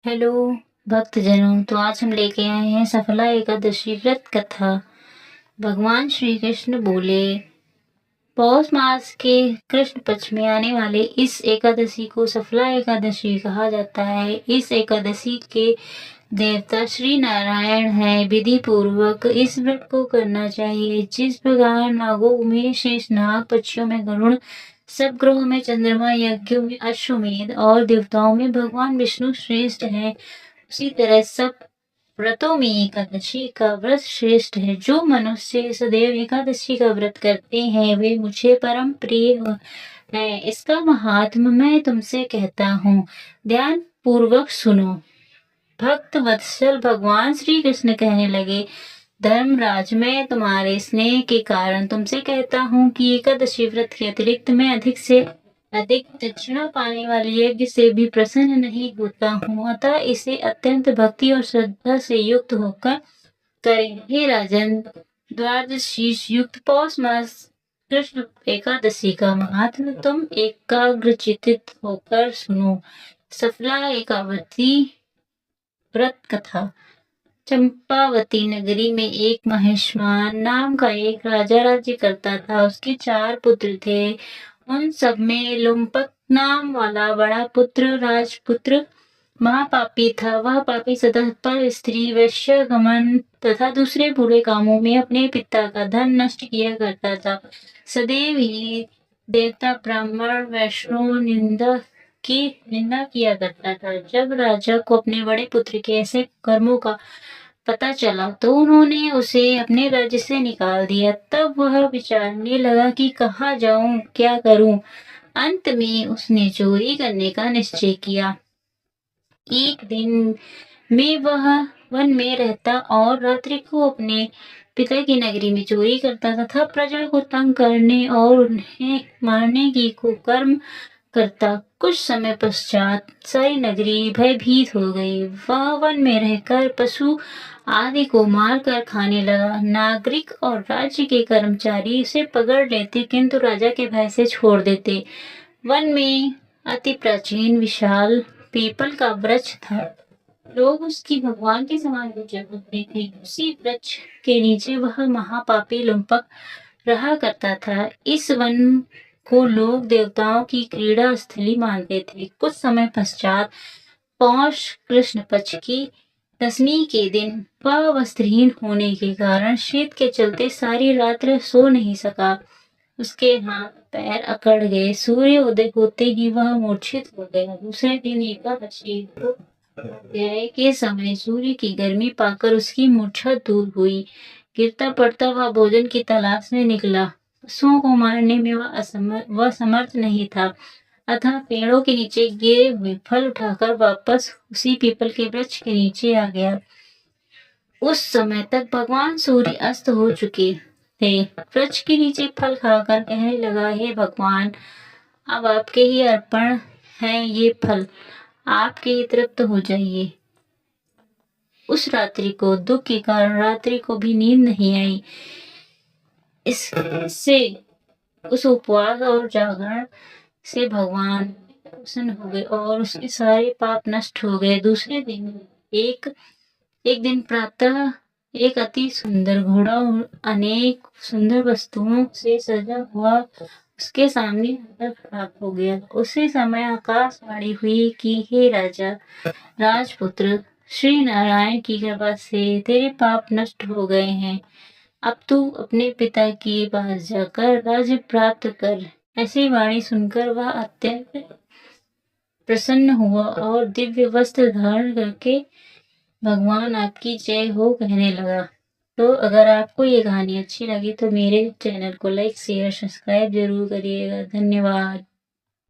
Hello भक्तजनों, तो आज हम लेके आए हैं सफला एकादशी व्रत कथा। भगवान श्री कृष्ण बोले, पौष मास के कृष्ण पक्ष में आने वाले इस एकादशी को सफला एकादशी कहा जाता है। इस एकादशी के देवता श्री नारायण है। विधि पूर्वक इस व्रत को करना चाहिए। जिस प्रकार नागों में शेष नाग, पक्षियों में गरुड़, सब ग्रहों में चंद्रमा, यज्ञों में अश्वमेध और देवताओं में भगवान विष्णु श्रेष्ठ है, उसी तरह सब व्रतों में एकादशी का व्रत श्रेष्ठ है। जो मनुष्य सदैव एकादशी का व्रत करते हैं वे मुझे परम प्रिय है। इसका महात्म मैं तुमसे कहता हूँ, ध्यान पूर्वक सुनो। भक्त वत्सल भगवान श्री कृष्ण कहने लगे, धर्मराज, मैं तुम्हारे स्नेह के कारण तुमसे कहता हूँ कि एकादशी व्रत के अतिरिक्त मैं अधिक से अधिक दक्षिणा पाने वाले यज्ञ से भी प्रसन्न नहीं होता हूँ, अतः इसे अत्यंत भक्ति और श्रद्धा से युक्त होकर करें। हे राजन, द्वादशीश युक्त पौष मास कृष्ण एकादशी का महात्म तुम एकाग्रचित्त होकर सुनो। सफला एकादशी व्रत कथा। चंपावती नगरी में एक महेश्वान नाम का एक राजा राज्य करता था। उसके 4 पुत्र थे। उन सब में लुम्पक नाम वाला बड़ा पुत्र राजपुत्र महापापी था। वह पापी सदा पर स्त्री, वैश्यगमन तथा दूसरे बुरे कामों में अपने पिता का धन नष्ट किया करता था। सदैव ही देवता, ब्राह्मण, वैष्णव की निंदा किया करता था। जब राजा को अपने बड़े पुत्र के ऐसे कर्मों का पता चला तो उन्होंने उसे अपने राज्य से निकाल दिया। तब वह विचारने लगा कि कहाँ जाऊं, क्या करूं। अंत में उसने चोरी करने का निश्चय किया। एक दिन में वह वन में रहता और रात्रि को अपने पिता की नगरी में चोरी करता तथा प्रजा को तंग करने और उन्हें मारने की कुकर्म करता। कुछ समय पश्चात सारी नगरी भयभीत हो गई। वह वन में रहकर पशु आदि को मारकर खाने लगा। नागरिक और राज्य के कर्मचारी उसे पकड़ लेते, किंतु राजा के भय से छोड़ देते। वन में अति प्राचीन विशाल पीपल का वृक्ष था। लोग उसकी भगवान के समान पूजा करते थे। उसी वृक्ष के नीचे वह महापापी लुम्पक रहा करता था। इस वन को लोग देवताओं की क्रीड़ा स्थली मानते थे। कुछ समय पश्चात पौष कृष्ण पक्ष की दशमी के दिन वह वस्त्रहीन होने के कारण शीत के चलते सारी रात्र सो नहीं सका। उसके हाथ पैर अकड़ गए। सूर्य उदय होते ही वह मूर्छित हो गया। दूसरे दिन एकादशी अध्याय के समय सूर्य की गर्मी पाकर उसकी मूर्छा दूर हुई। गिरता पड़ता वह भोजन की तलाश में निकला। पशुओं को मारने में वह समर्थ नहीं था, अतः पेड़ों के नीचे गिरे हुए फल उठाकर वापस उसी पीपल के वृक्ष के नीचे आ गया। उस समय तक भगवान सूर्य अस्त हो चुके थे। वृक्ष के नीचे फल खाकर कहने लगा, हे भगवान, अब आपके ही अर्पण है ये फल, आपके ही तृप्त हो जाइए। उस रात्रि को दुख के कारण रात्रि को भी नींद नहीं आई। इससे उस उपवास और जागरण से भगवान प्रसन्न हो गए और उसके सारे पाप नष्ट हो गए। दूसरे दिन एक दिन प्रातः एक अति सुंदर घोड़ा अनेक सुंदर वस्तुओं से सजा हुआ उसके सामने आकर खड़ा हो गया। उसी समय आकाशवाणी हुई कि हे राजा, राजपुत्र, श्री नारायण की कृपा से तेरे पाप नष्ट हो गए हैं। अब तू अपने पिता के पास जाकर राज्य प्राप्त कर। ऐसी वाणी सुनकर वह अत्यंत प्रसन्न हुआ और दिव्य वस्त्र धारण करके भगवान आपकी जय हो कहने लगा। तो अगर आपको ये कहानी अच्छी लगी तो मेरे चैनल को लाइक, शेयर, सब्सक्राइब जरूर करिएगा। धन्यवाद।